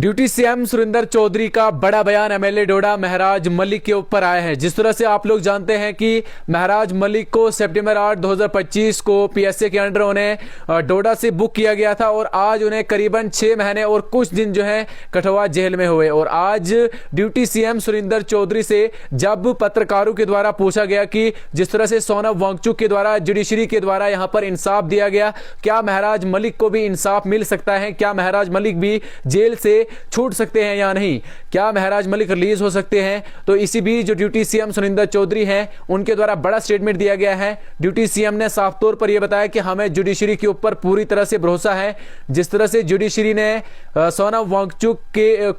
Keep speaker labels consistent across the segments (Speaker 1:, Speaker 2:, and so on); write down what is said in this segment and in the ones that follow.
Speaker 1: Duty CM Surendra Chaudhary का बड़ा बयान एमएलए डोडा महराज मलिक के ऊपर आया है। जिस तरह से आप लोग जानते हैं कि महराज मलिक को सितंबर 8, 2025 को पीएसए के अंडर उन्हें डोडा से बुक किया गया था और आज उन्हें करीबन 6 महीने और कुछ दिन जो है कठुआ जेल में हुए। और आज ड्यूटी सीएम सुरेंद्र चौधरी से जब पत्रकारों के द्वारा पूछा गया कि जिस तरह से सोनम वांगचुक के द्वारा जुडिशरी के द्वारा यहां पर इंसाफ दिया गया, क्या महराज मलिक को भी इंसाफ मिल सकता है, क्या महराज मलिक भी जेल से छूट सकते हैं या नहीं, क्या महराज मलिक रिलीज हो सकते हैं। तो इसी बीच जो ड्यूटी सीएम सुरेंद्र चौधरी हैं उनके द्वारा बड़ा स्टेटमेंट दिया गया है। ड्यूटी सीएम ने साफ तौर पर यह बताया कि हमें जुडिशरी के ऊपर पूरी तरह से भरोसा है। जिस तरह से जुडिशरी ने सोनम वांगचुक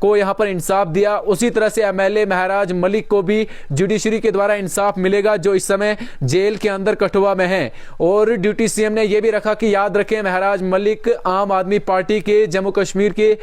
Speaker 1: को यहां पर इंसाफ दिया, उसी तरह से एमएलए महराज मलिक को भी जुडिशरी के द्वारा इंसाफ मिलेगा, जो इस समय जेल के अंदर कठुआ में है। और ड्यूटी सीएम ने यह भी रखा कि याद रखें महराज मलिक आम आदमी पार्टी के जम्मू कश्मीर के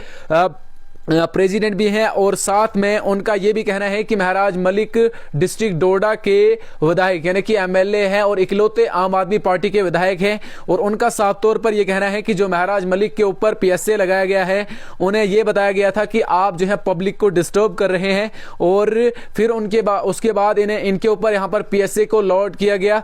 Speaker 1: प्रेसिडेंट भी हैं और साथ में उनका यह भी कहना है कि महराज मलिक डिस्ट्रिक्ट डोडा के विधायक यानी कि एमएलए हैं और इकलौते आम आदमी पार्टी के विधायक हैं। और उनका साफ तौर पर यह कहना है कि जो महराज मलिक के ऊपर पीएसए लगाया गया है, उन्हें यह बताया गया था कि आप जो है पब्लिक को डिस्टर्ब कर रहे हैं और फिर उसके बाद इनके ऊपर यहां पर पीएसए को लॉर्ड किया गया।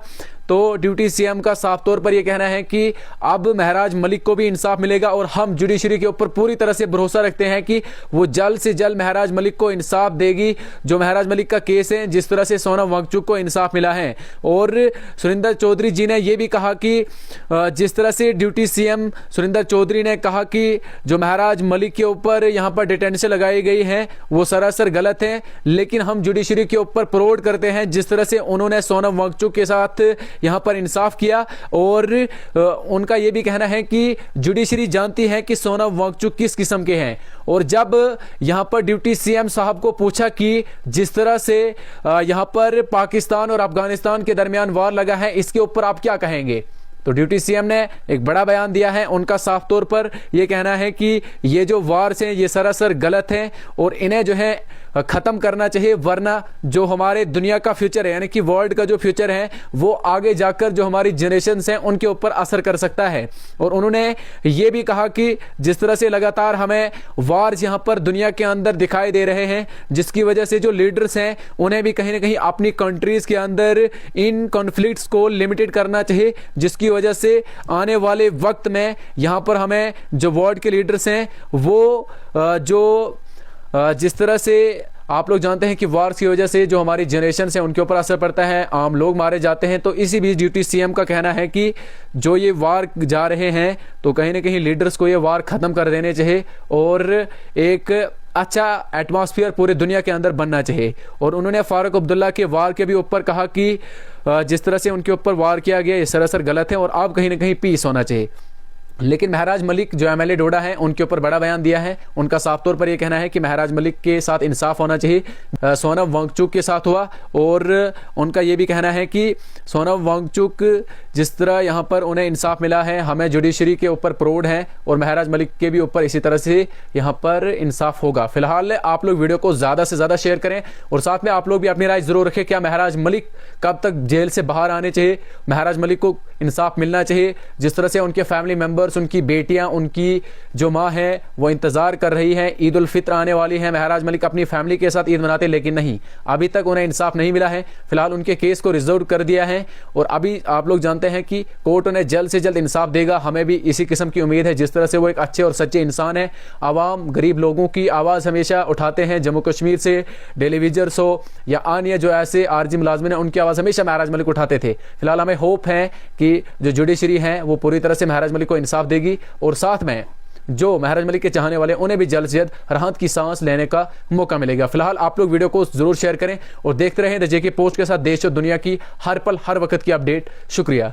Speaker 1: तो ड्यूटी सीएम का साफ तौर पर यह कहना है कि अब महराज मलिक को भी इंसाफ मिलेगा और हम जुडिशरी के ऊपर पूरी तरह से भरोसा रखते हैं कि वो जल्द से जल्द महराज मलिक को इंसाफ देगी। जो महराज मलिक का केस है, जिस तरह से सोनम वांगचुक को इंसाफ मिला है। और सुरेंद्र चौधरी जी ने यह भी कहा कि जिस तरह से ड्यूटी सीएम सुरेंद्र चौधरी ने कहा कि जो महराज मलिक के ऊपर यहां पर डिटेंशन लगाई गई है वो सरासर गलत है, लेकिन हम जुडिशरी के ऊपर प्राउड करते हैं जिस तरह से उन्होंने सोनम वांगचुक के साथ यहां पर इंसाफ किया। और उनका यह भी कहना है कि जुडिशरी जानती है कि सोनम वांगचुक किस किस्म के हैं। और जब यहां पर ड्यूटी सीएम साहब को पूछा कि जिस तरह से यहां पर पाकिस्तान और अफगानिस्तान के दरमियान वार लगा है, इसके ऊपर आप क्या कहेंगे, तो ड्यूटी सीएम ने एक बड़ा बयान दिया है। उनका साफ तौर पर यह कहना है कि ये जो वार्स हैं ये सरासर गलत हैं और इन्हें जो है खत्म करना चाहिए, वरना जो हमारे दुनिया का फ्यूचर है यानी कि वर्ल्ड का जो फ्यूचर है वो आगे जाकर जो हमारी जनरेशंस हैं उनके ऊपर असर कर सकता है। और उन्होंने ये भी कहा कि जिस तरह से लगातार हमें वार्स यहाँ पर दुनिया के अंदर दिखाई दे रहे हैं, जिसकी वजह से जो लीडर्स हैं उन्हें भी कहीं ना कहीं अपनी कंट्रीज के अंदर इन कॉन्फ्लिक्ट्स को लिमिटेड करना चाहिए, जिसकी वजह से आने वाले वक्त में यहाँ पर हमें जो वर्ल्ड के लीडर्स हैं वो जिस तरह से आप लोग जानते हैं कि वार्स की वजह से जो हमारी जनरेशन है उनके ऊपर असर पड़ता है, आम लोग मारे जाते हैं। तो इसी बीच ड्यूटी सीएम का कहना है कि जो ये वार जा रहे हैं तो कहीं ना कहीं लीडर्स को ये वार खत्म कर देने चाहिए और एक अच्छा एटमॉस्फेयर पूरे दुनिया के अंदर बनना चाहिए। और उन्होंने फारूक अब्दुल्ला के वार के भी ऊपर कहा कि जिस तरह से उनके ऊपर वार किया गया ये सरासर गलत है और अब कहीं ना कहीं पीस होना चाहिए। लेकिन महराज मलिक जो एमएलए डोडा है उनके ऊपर बड़ा बयान दिया है। उनका साफ तौर पर यह कहना है कि महराज मलिक के साथ इंसाफ होना चाहिए। सोनम वांगचुक के साथ हुआ और उनका यह भी कहना है कि सोनम वांगचुक जिस तरह यहां पर उन्हें इंसाफ मिला है, हमें जुडिशरी के ऊपर प्राउड है और महराज मलिक के भी ऊपर इसी तरह से यहां पर इंसाफ होगा। फिलहाल आप लोग वीडियो को ज्यादा से ज्यादा शेयर करें और साथ में आप लोग भी अपनी राय जरूर रखें। क्या महराज मलिक कब तक जेल से बाहर आने चाहिए, महराज मलिक को इंसाफ मिलना चाहिए। जिस तरह से उनके फैमिली मेंबर्स, उनकी बेटियां, उनकी जो मां है वो इंतजार कर रही है, ईद उल फित्र आने वाली है, महराज मलिक अपनी फैमिली के साथ ईद मनाते, लेकिन नहीं, अभी तक उन्हें इंसाफ नहीं मिला है। फिलहाल उनके केस को रिजर्व कर दिया है और अभी आप लोग जानते हैं कि कोर्ट उन्हें जल्द से जल्द इंसाफ देगा। हमें भी इसी किस्म की उम्मीद है। जिस तरह से वो एक अच्छे और सच्चे इंसान है, आवाम गरीब लोगों की आवाज हमेशा उठाते हैं, जम्मू कश्मीर से टेलीविजर्स हो या अन्य जो ऐसे आरजी मुलाजमिन है उनकी आवाज हमेशा महराज मलिक उठाते थे। फिलहाल हमें होप है कि जो जुडिशरी है वो पूरी तरह से महराज मलिक को इंसाफ देगी और साथ में जो महराज मलिक के चाहने वाले उन्हें भी जल्द से जल्द राहत की सांस लेने का मौका मिलेगा। फिलहाल आप लोग वीडियो को जरूर शेयर करें और देखते रहें द जेके पोस्ट के साथ देश और दुनिया की हर पल हर वक्त की अपडेट। शुक्रिया।